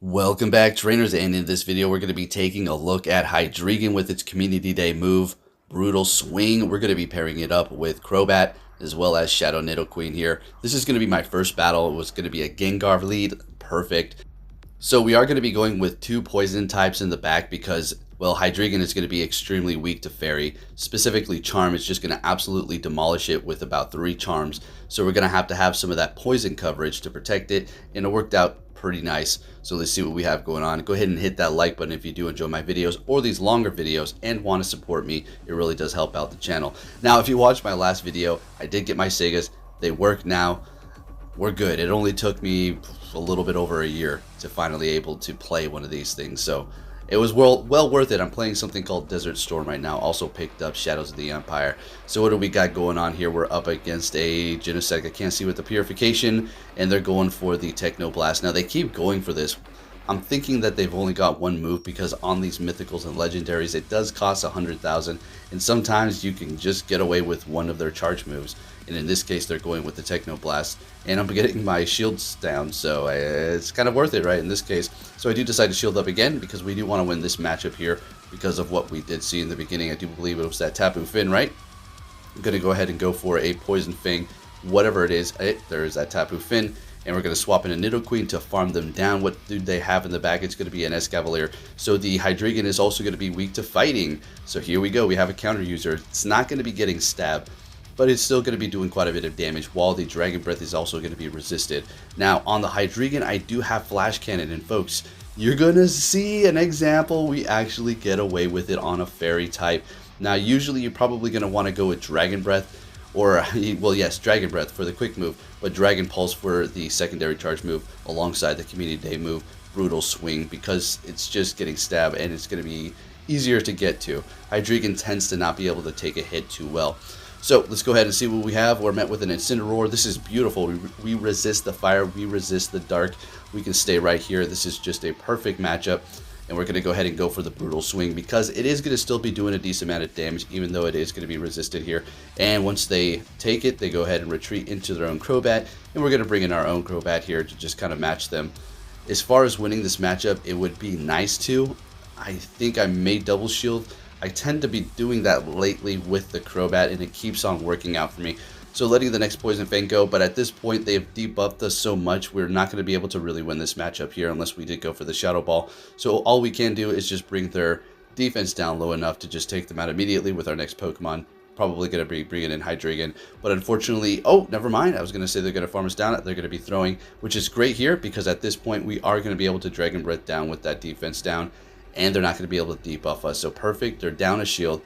Welcome back, trainers, and in this video we're going to be taking a look at Hydreigon with its Community Day move, Brutal Swing. We're going to be pairing it up with Crobat as well as Shadow Nidoqueen here. This is going to be my first battle. It was going to be a Gengar lead. Perfect. So we are going to be going with two poison types in the back because, well, Hydreigon is going to be extremely weak to Fairy. Specifically Charm is just going to absolutely demolish it with about 3 Charms. So we're going to have some of that poison coverage to protect it, and it worked out pretty nice. So let's see what we have going on. Go ahead and hit that like button if you do enjoy my videos or these longer videos and want to support me. It really does help out the channel. Now, if you watched my last video, I did get my Segas. They work now. We're good. It only took me a little bit over a year to finally able to play one of these things, so it was well worth it. I'm playing something called Desert Storm right now. Also picked up Shadows of the Empire. So what do we got going on here? We're up against a Genesect. I can't see with the Purification, and they're going for the Techno Blast. Now they keep going for this. I'm thinking that they've only got one move because on these mythicals and legendaries it does cost 100,000, and sometimes you can just get away with one of their charge moves, and in this case they're going with the Techno Blast, and I'm getting my shields down, so it's kind of worth it, right, in this case. So I do decide to shield up again because we do want to win this matchup here because of what we did see in the beginning. I do believe it was that Tapu Fini, right? I'm going to go ahead and go for a Poison Fang, whatever it is. There is that Tapu Fini. And we're going to swap in a Nidoqueen to farm them down. What do they have in the back? It's going to be an Escavalier. So the Hydreigon is also going to be weak to fighting. So here we go. We have a counter user. It's not going to be getting stabbed, but it's still going to be doing quite a bit of damage, while the Dragon Breath is also going to be resisted. Now, on the Hydreigon, I do have Flash Cannon. And folks, you're going to see an example. We actually get away with it on a Fairy type. Now, usually you're probably going to want to go with Dragon Breath. Or, well, yes, Dragon Breath for the quick move, but Dragon Pulse for the secondary charge move alongside the Community Day move, Brutal Swing, because it's just getting stabbed and it's going to be easier to get to. Hydreigon tends to not be able to take a hit too well. So let's go ahead and see what we have. We're met with an Incineroar. This is beautiful. We resist the fire. We resist the dark. We can stay right here. This is just a perfect matchup. And we're going to go ahead and go for the Brutal Swing because it is going to still be doing a decent amount of damage, even though it is going to be resisted here. And once they take it, they go ahead and retreat into their own Crobat. And we're going to bring in our own Crobat here to just kind of match them. As far as winning this matchup, it would be nice to. I think I may double shield. I tend to be doing that lately with the Crobat, and it keeps on working out for me. So letting the next Poison Fang go, but at this point they have debuffed us so much, we're not going to be able to really win this matchup here unless we did go for the Shadow Ball. So all we can do is just bring their defense down low enough to just take them out immediately with our next Pokemon. Probably going to be bringing in Hydreigon, but unfortunately, oh, never mind. I was going to say they're going to farm us down. They're going to be throwing, which is great here because at this point we are going to be able to Dragon Breath down with that defense down, and they're not going to be able to debuff us. So perfect. They're down a shield.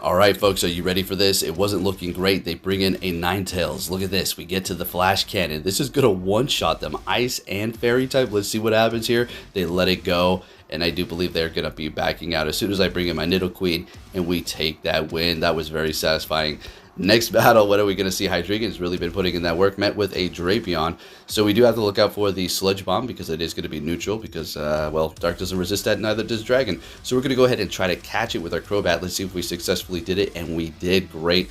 Alright folks, are you ready for this? It wasn't looking great. They bring in a Ninetales. Look at this. We get to the Flash Cannon. This is going to one-shot them. Ice and Fairy type. Let's see what happens here. They let it go, and I do believe they're going to be backing out as soon as I bring in my Nidoqueen, and we take that win. That was very satisfying. Next battle, what are we going to see? Hydreigon has really been putting in that work, met with a Drapion. So we do have to look out for the Sludge Bomb because it is going to be neutral because, well, Dark doesn't resist that, neither does Dragon. So we're going to go ahead and try to catch it with our Crobat. Let's see if we successfully did it, and we did great.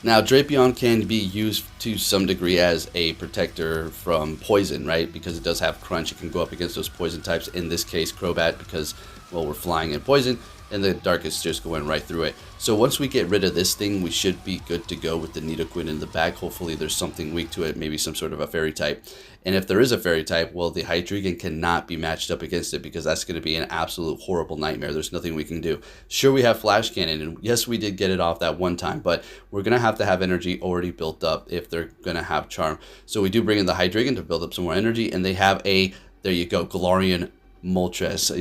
Now, Drapion can be used to some degree as a protector from poison, right? Because it does have crunch. It can go up against those poison types. In this case, Crobat, because, well, we're flying in poison, and the Dark is just going right through it. So once we get rid of this thing, we should be good to go with the Nidoqueen in the back. Hopefully there's something weak to it, maybe some sort of a Fairy type. And if there is a Fairy type, well, the Hydreigon cannot be matched up against it because that's going to be an absolute horrible nightmare. There's nothing we can do. Sure, we have Flash Cannon, and yes, we did get it off that one time, but we're going to have energy already built up if they're going to have Charm. So we do bring in the Hydreigon to build up some more energy, and they have a, there you go, Galarian Moltres.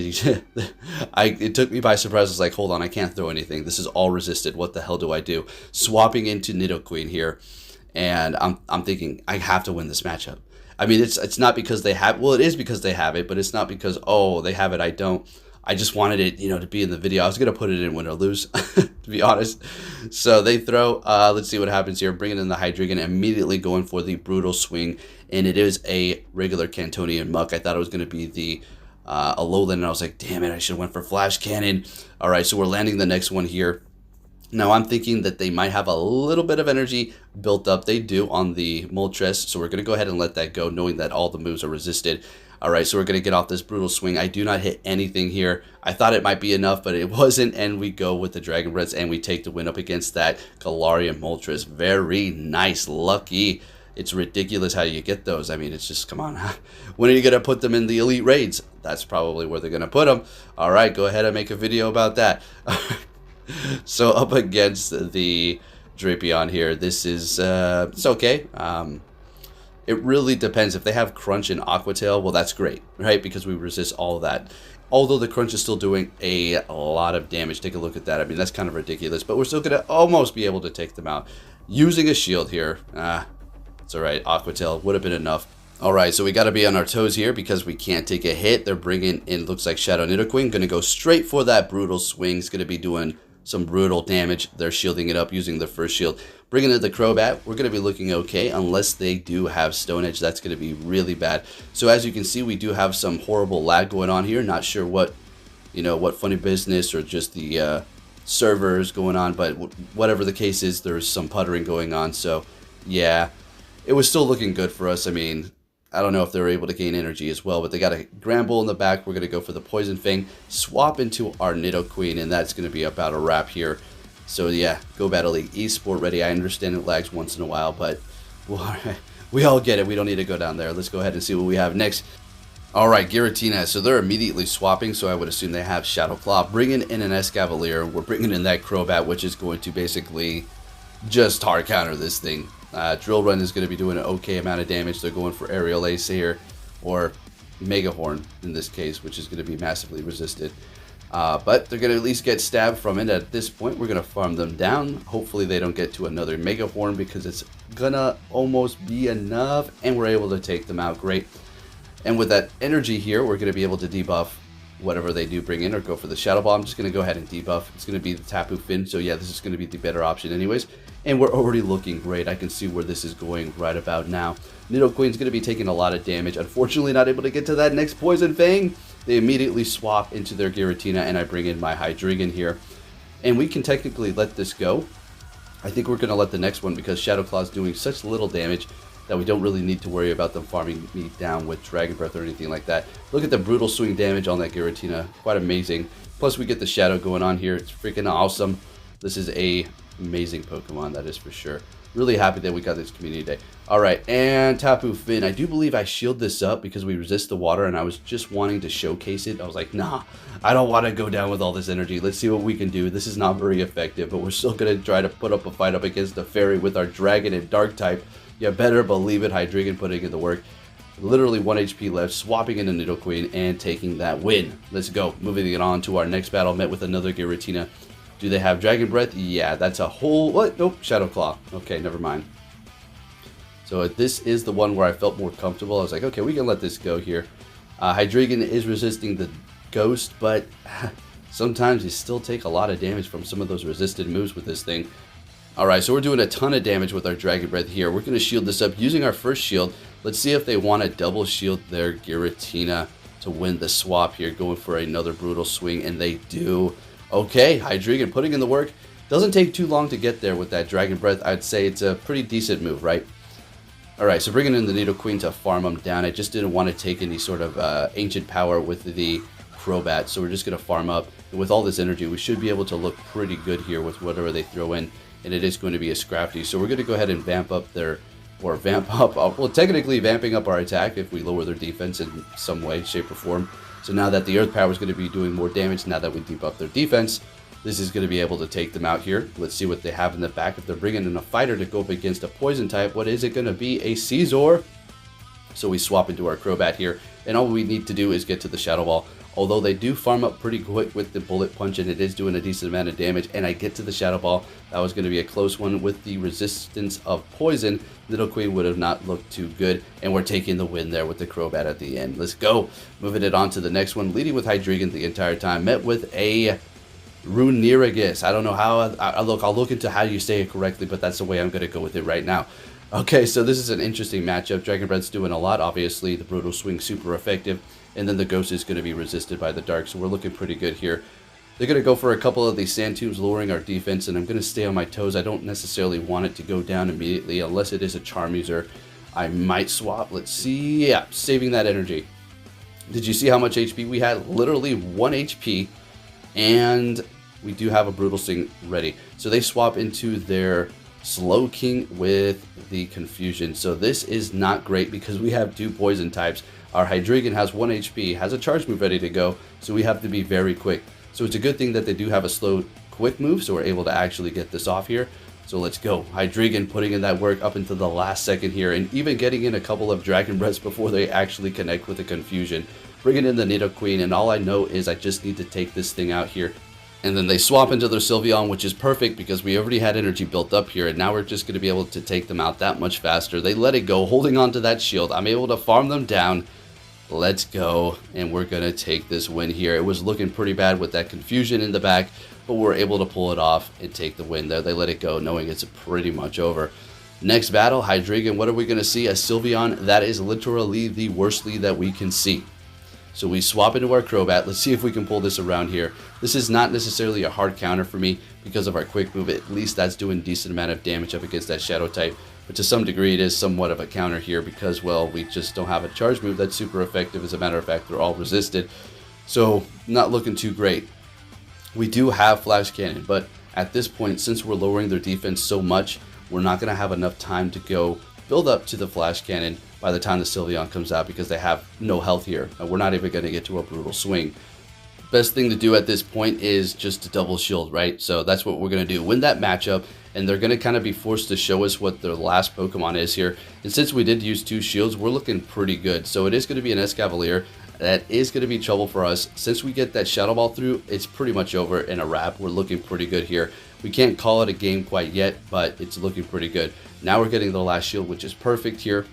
It took me by surprise. I was like, hold on, I can't throw anything. This is all resisted. What the hell do I do? Swapping into Nidoqueen here, and I'm thinking I have to win this matchup. I mean, it's not because they have, well, it is because they have it, but it's not because, oh, they have it, I don't. I just wanted it, you know, to be in the video. I was going to put it in win or lose, to be honest. So they throw, let's see what happens here. Bringing in the Hydreigon, immediately going for the Brutal Swing, and it is a regular Cantonian Muck. I thought it was going to be the Alolan, and I was like, damn it, I should have went for Flash Cannon. All right, so we're landing the next one here. Now I'm thinking that they might have a little bit of energy built up. They do on the Moltres, so we're going to go ahead and let that go, knowing that all the moves are resisted. All right, so we're going to get off this brutal swing. I do not hit anything here. I thought it might be enough, but it wasn't, and we go with the Dragon Breaths, and we take the win up against that Galarian Moltres. Very nice, lucky. It's ridiculous how you get those. I mean, it's just, come on. When are you going to put them in the Elite Raids? That's probably where they're going to put them. All right, go ahead and make a video about that. So up against the Drapion here, this is it's okay. It really depends. If they have Crunch and Aqua Tail, well, that's great, right? Because we resist all of that. Although the Crunch is still doing a lot of damage. Take a look at that. I mean, that's kind of ridiculous. But we're still going to almost be able to take them out using a shield here. It's all right. Aqua Tail would have been enough. All right, so we got to be on our toes here because we can't take a hit. They're bringing in, looks like Shadow Nidoqueen. Going to go straight for that Brutal Swing. It's going to be doing some brutal damage. They're shielding it up using the first shield. Bringing in the Crobat, we're going to be looking okay unless they do have Stone Edge. That's going to be really bad. So as you can see, we do have some horrible lag going on here. Not sure what, what funny business or just the servers going on, but whatever the case is, there's some puttering going on. So yeah, it was still looking good for us. I mean, I don't know if they were able to gain energy as well, but they got a Granbull in the back. We're going to go for the Poison Fang, swap into our Nidoqueen, and that's going to be about a wrap here. So yeah, Go Battle League eSport ready. I understand it lags once in a while, but we all get it. We don't need to go down there. Let's go ahead and see what we have next. All right, Giratina. So they're immediately swapping, so I would assume they have Shadow Claw. Bringing in an Escavalier. We're bringing in that Crobat, which is going to basically just hard counter this thing. Drill Run is going to be doing an okay amount of damage. They're going for Aerial Ace here, or Mega Horn in this case, which is going to be massively resisted. But they're going to at least get stabbed from it. At this point, we're going to farm them down. Hopefully they don't get to another Mega Horn because it's going to almost be enough, and we're able to take them out. Great. And with that energy here, we're going to be able to debuff whatever they do bring in or go for the Shadow Ball. I'm just going to go ahead and debuff. It's going to be the Tapu Finn. So yeah, this is going to be the better option anyways. And we're already looking great. I can see where this is going right about now. Nidoqueen's going to be taking a lot of damage. Unfortunately, not able to get to that next Poison Fang. They immediately swap into their Giratina, and I bring in my Hydreigon here. And we can technically let this go. I think we're going to let the next one because Shadow Claw is doing such little damage that we don't really need to worry about them farming me down with Dragon Breath or anything like that. Look at the brutal swing damage on that Giratina. Quite amazing. Plus, we get the Shadow going on here. It's freaking awesome. This is a amazing Pokemon, that is for sure. Really happy that we got this community day. All right, and Tapu Finn. I do believe I shield this up because we resist the water, and I was just wanting to showcase it. I was like, nah, I don't want to go down with all this energy. Let's see what we can do. This is not very effective, but we're still going to try to put up a fight up against the Fairy with our Dragon and Dark type. You better believe it. Hydreigon putting in the work. Literally 1 HP left, swapping into Nidoqueen and taking that win. Let's go. Moving it on to our next battle, met with another Giratina. Do they have Dragon Breath? Yeah, that's a whole... What? Nope, Shadow Claw. Okay, never mind. So this is the one where I felt more comfortable. I was like, okay, we can let this go here. Hydreigon is resisting the Ghost, but sometimes you still take a lot of damage from some of those resisted moves with this thing. Alright, so we're doing a ton of damage with our Dragon Breath here. We're going to shield this up using our first shield. Let's see if they want to double shield their Giratina to win the swap here, going for another brutal swing, and they do. Okay, Hydreigon putting in the work. Doesn't take too long to get there with that Dragon Breath. I'd say it's a pretty decent move, right? Alright, so bringing in the Nidoqueen to farm them down. I just didn't want to take any sort of ancient power with the Crobat, so we're just going to farm up. And with all this energy, we should be able to look pretty good here with whatever they throw in. And it is going to be a Scrafty. So we're going to go ahead and vamp up their... Or vamp up... Well, technically vamping up our attack if we lower their defense in some way, shape, or form. So now that the Earth Power is going to be doing more damage, now that we debuff their defense, this is going to be able to take them out here. Let's see what they have in the back. If they're bringing in a fighter to go up against a poison type, what is it going to be? A Scizor. So we swap into our Crobat here, and all we need to do is get to the Shadow Ball. Although they do farm up pretty quick with the Bullet Punch, and it is doing a decent amount of damage, and I get to the Shadow Ball. That was going to be a close one with the resistance of poison. Nidoqueen would have not looked too good, and we're taking the win there with the Crobat at the end. Let's go. Moving it on to the next one, leading with Hydreigon the entire time. Met with a Runerigus. I don't know how, I'll look into how you say it correctly, but that's the way I'm going to go with it right now. Okay, so this is an interesting matchup. Dragon Breath's doing a lot, obviously. The Brutal Swing super effective. And then the Ghost is going to be resisted by the Dark, so we're looking pretty good here. They're going to go for a couple of these Sand Tombs, lowering our defense, and I'm going to stay on my toes. I don't necessarily want it to go down immediately unless it is a Charmander. I might swap. Let's see. Yeah, saving that energy. Did you see how much HP we had? Literally 1 HP, and we do have a Brutal Sting ready. So they swap into their Slow King with the Confusion. So this is not great because we have 2 poison types. Our Hydreigon has 1 HP, has a charge move ready to go, so we have to be very quick. So it's a good thing that they do have a slow quick move, so we're able to actually get this off here. So let's go. Hydreigon putting in that work up until the last second here, and even getting in a couple of Dragon Breaths before they actually connect with the Confusion. Bringing in the Nidoqueen, and all I know is I just need to take this thing out here. And then they swap into their Sylveon, which is perfect because we already had energy built up here, and now we're just going to be able to take them out that much faster. They let it go, holding on to that shield. I'm able to farm them down. Let's go, and we're going to take this win here. It was looking pretty bad with that Confusion in the back, but we're able to pull it off and take the win there. They let it go, knowing it's pretty much over. Next battle, Hydreigon. What are we going to see? A Sylveon that is literally the worst lead that we can see. So we swap into our Crobat. Let's see if we can pull this around here. This is not necessarily a hard counter for me because of our quick move. At least that's doing a decent amount of damage up against that Shadow type. But to some degree, it is somewhat of a counter here because, well, we just don't have a charge move that's super effective. As a matter of fact, they're all resisted. So not looking too great. We do have Flash Cannon, but at this point, since we're lowering their defense so much, we're not going to have enough time to go build up to the Flash Cannon by the time the Sylveon comes out because they have no health here. And we're not even going to get to a Brutal Swing. Best thing to do at this point is just to double shield, right? So that's what we're going to do. Win that matchup, and they're going to kind of be forced to show us what their last Pokemon is here. And since we did use 2 shields, we're looking pretty good. So it is going to be an Escavalier. That is going to be trouble for us. Since we get that Shadow Ball through, it's pretty much over in a wrap. We're looking pretty good here. We can't call it a game quite yet, but it's looking pretty good. Now we're getting the last shield, which is perfect here.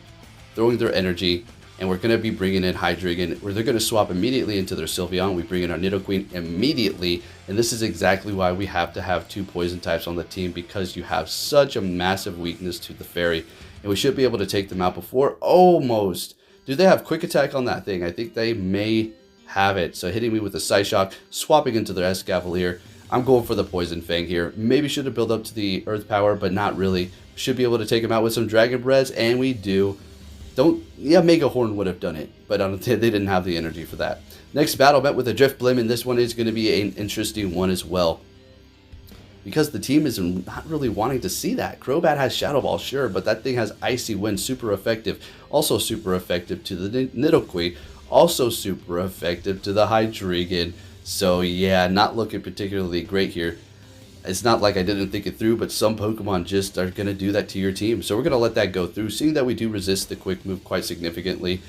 Throwing their energy, and we're going to be bringing in Hydreigon, where they're going to swap immediately into their Sylveon. We bring in our Nidoqueen immediately, and this is exactly why we have to have 2 poison types on the team, because you have such a massive weakness to the Fairy, and we should be able to take them out before. Almost. Do they have quick attack on that thing? I think they may have it. So hitting me with a Psyshock, swapping into their Escavalier. I'm going for the Poison Fang here. Maybe should have built up to the Earth Power, but not really. Should be able to take him out with some Dragon Breaths, and we do. Mega Horn would have done it, but they didn't have the energy for that. Next battle, met with a Drift Blim, and this one is going to be an interesting one as well, because the team is not really wanting to see that. Crobat has Shadow Ball, sure, but that thing has Icy Wind, super effective. Also super effective to the Nidoqueen, also super effective to the Hydreigon. So yeah, not looking particularly great here. It's not like I didn't think it through, but some Pokemon just are going to do that to your team. So we're going to let that go through, seeing that we do resist the quick move quite significantly.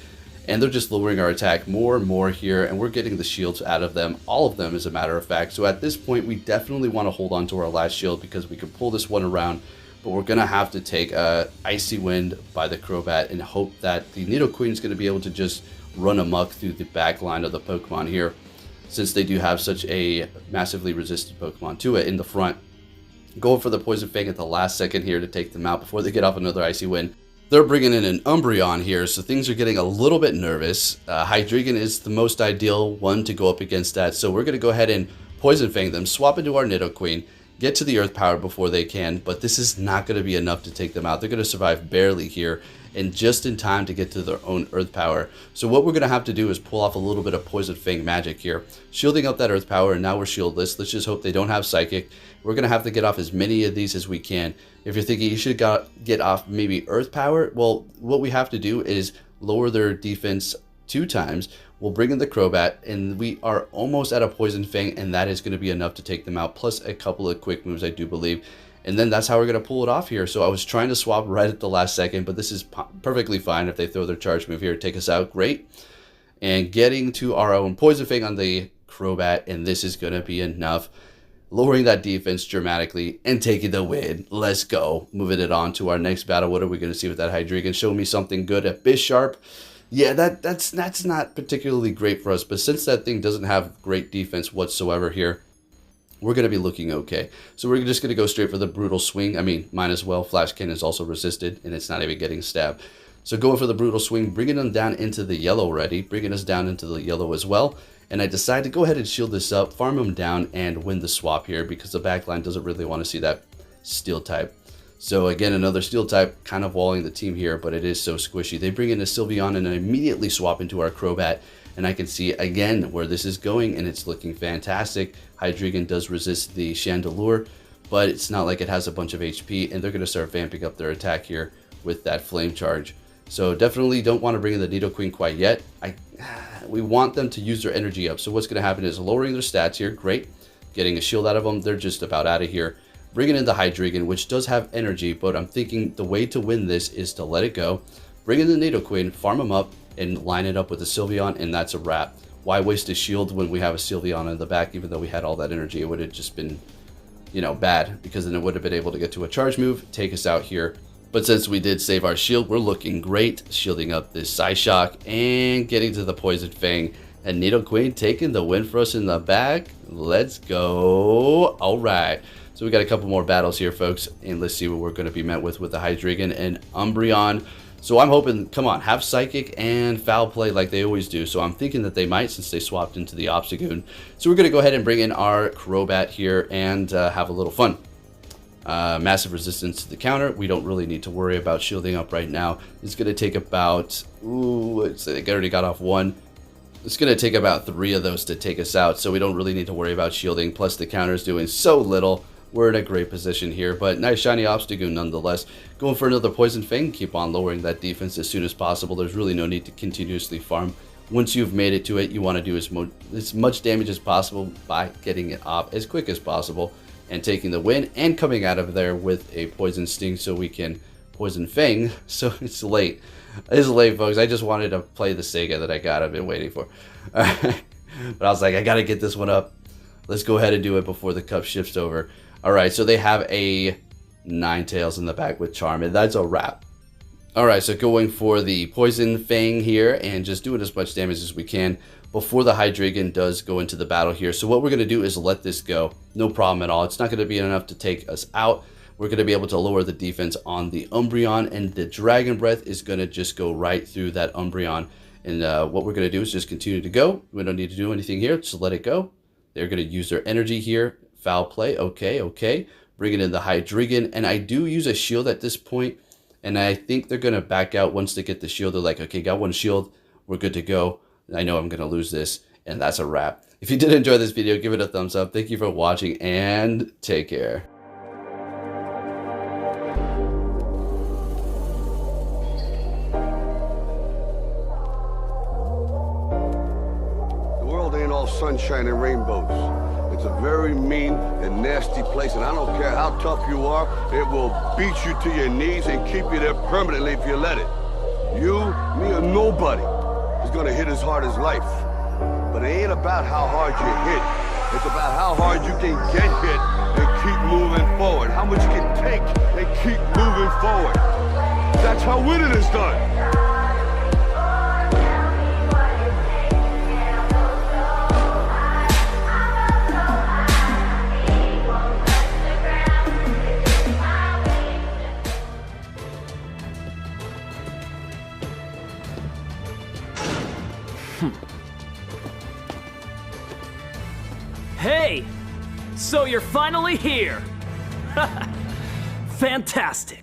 And they're just lowering our attack more and more here, and we're getting the shields out of them. All of them, as a matter of fact. So at this point, we definitely want to hold on to our last shield because we can pull this one around. But we're going to have to take Icy Wind by the Crobat and hope that the Nidoqueen is going to be able to just run amok through the back line of the Pokemon here, since they do have such a massively resistant Pokemon to it in the front. Going for the Poison Fang at the last second here to take them out before they get off another Icy Wind. They're bringing in an Umbreon here, so things are getting a little bit nervous. Hydreigon is the most ideal one to go up against that, so we're going to go ahead and Poison Fang them, swap into our Nidoqueen, get to the Earth Power before they can, but this is not going to be enough to take them out. They're going to survive barely here, and just in time to get to their own Earth Power. So what we're going to have to do is pull off a little bit of Poison Fang magic here, shielding up that Earth Power, and now we're shieldless. Let's just hope they don't have Psychic. We're going to have to get off as many of these as we can. If you're thinking you should get off maybe Earth Power, well, what we have to do is lower their defense 2 times. We'll bring in the Crobat, and we are almost at a Poison Fang, and that is going to be enough to take them out, plus a couple of quick moves, I do believe. And then that's how we're going to pull it off here. So I was trying to swap right at the last second, but this is perfectly fine if they throw their charge move here, take us out, great. And getting to our own Poison Fang on the Crobat, and this is going to be enough. Lowering that defense dramatically and taking the win. Let's go. Moving it on to our next battle. What are we going to see with that Hydreigon? Show me something good at Bisharp. Yeah, that's not particularly great for us, but since that thing doesn't have great defense whatsoever here, we're going to be looking okay. So we're just going to go straight for the Brutal Swing. I mean, mine as well. Flash Cannon is also resisted, and it's not even getting stabbed. So going for the Brutal Swing, bringing them down into the yellow already, bringing us down into the yellow as well. And I decide to go ahead and shield this up, farm him down, and win the swap here because the backline doesn't really want to see that steel type. So again, another steel type, kind of walling the team here, but it is so squishy. They bring in a Sylveon and I immediately swap into our Crobat, and I can see again where this is going, and it's looking fantastic. Hydreigon does resist the Chandelure, but it's not like it has a bunch of HP, and they're going to start vamping up their attack here with that Flame Charge. So definitely don't want to bring in the Nidoqueen quite yet. We want them to use their energy up. So what's going to happen is lowering their stats here. Great. Getting a shield out of them. They're just about out of here. Bringing in the Hydreigon, which does have energy, but I'm thinking the way to win this is to let it go. Bring in the Nidoqueen, farm them up, and line it up with the Sylveon, and that's a wrap. Why waste a shield when we have a Sylveon in the back? Even though we had all that energy, it would have just been, you know, bad, because then it would have been able to get to a charge move, take us out here. But since we did save our shield, we're looking great, shielding up this Psyshock and getting to the Poison Fang. And Nidoqueen taking the win for us in the back. Let's go. All right. So we got a couple more battles here, folks, and let's see what we're going to be met with the Hydreigon and Umbreon. So I'm hoping, come on, have Psychic and Foul Play like they always do. So I'm thinking that they might, since they swapped into the Obstagoon. So we're going to go ahead and bring in our Crobat here and have a little fun. Massive resistance to the counter. We don't really need to worry about shielding up right now. It's going to take about, they already got off one. It's going to take about 3 of those to take us out, so we don't really need to worry about shielding. Plus the counter is doing so little. We're in a great position here, but nice shiny Obstagoon nonetheless. Going for another Poison Fang, keep on lowering that defense as soon as possible. There's really no need to continuously farm. Once you've made it to it, you want to do as much damage as possible by getting it off as quick as possible and taking the win and coming out of there with a Poison Sting so we can Poison Fang. So it's late. It's late, folks. I just wanted to play the Sega that I got. I've been waiting for. But I was like, I got to get this one up. Let's go ahead and do it before the cup shifts over. All right, so they have a Ninetales in the back with Charm, and that's a wrap. All right, so going for the Poison Fang here and just doing as much damage as we can before the Hydreigon does go into the battle here. So what we're going to do is let this go. No problem at all. It's not going to be enough to take us out. We're going to be able to lower the defense on the Umbreon, and the Dragon Breath is going to just go right through that Umbreon. And what we're going to do is just continue to go. We don't need to do anything here. Just let it go. They're going to use their energy here. Foul Play. Okay. Bringing in the Hydreigon. And I do use a shield at this point. And I think they're going to back out once they get the shield. They're like, okay, got one shield. We're good to go. I know I'm going to lose this. And that's a wrap. If you did enjoy this video, give it a thumbs up. Thank you for watching and take care. The world ain't all sunshine and rainbows. It's a very mean and nasty place, and I don't care how tough you are, it will beat you to your knees and keep you there permanently if you let it. You, me, or nobody is gonna hit as hard as life. But it ain't about how hard you hit. It's about how hard you can get hit and keep moving forward. How much you can take and keep moving forward. That's how winning is done. Hey! So you're finally here! Fantastic!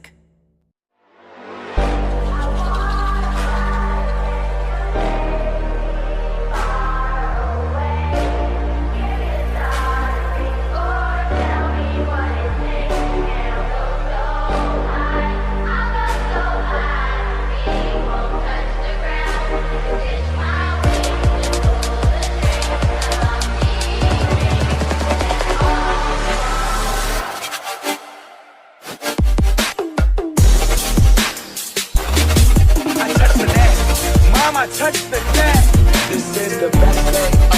Touch the net. This is the best day.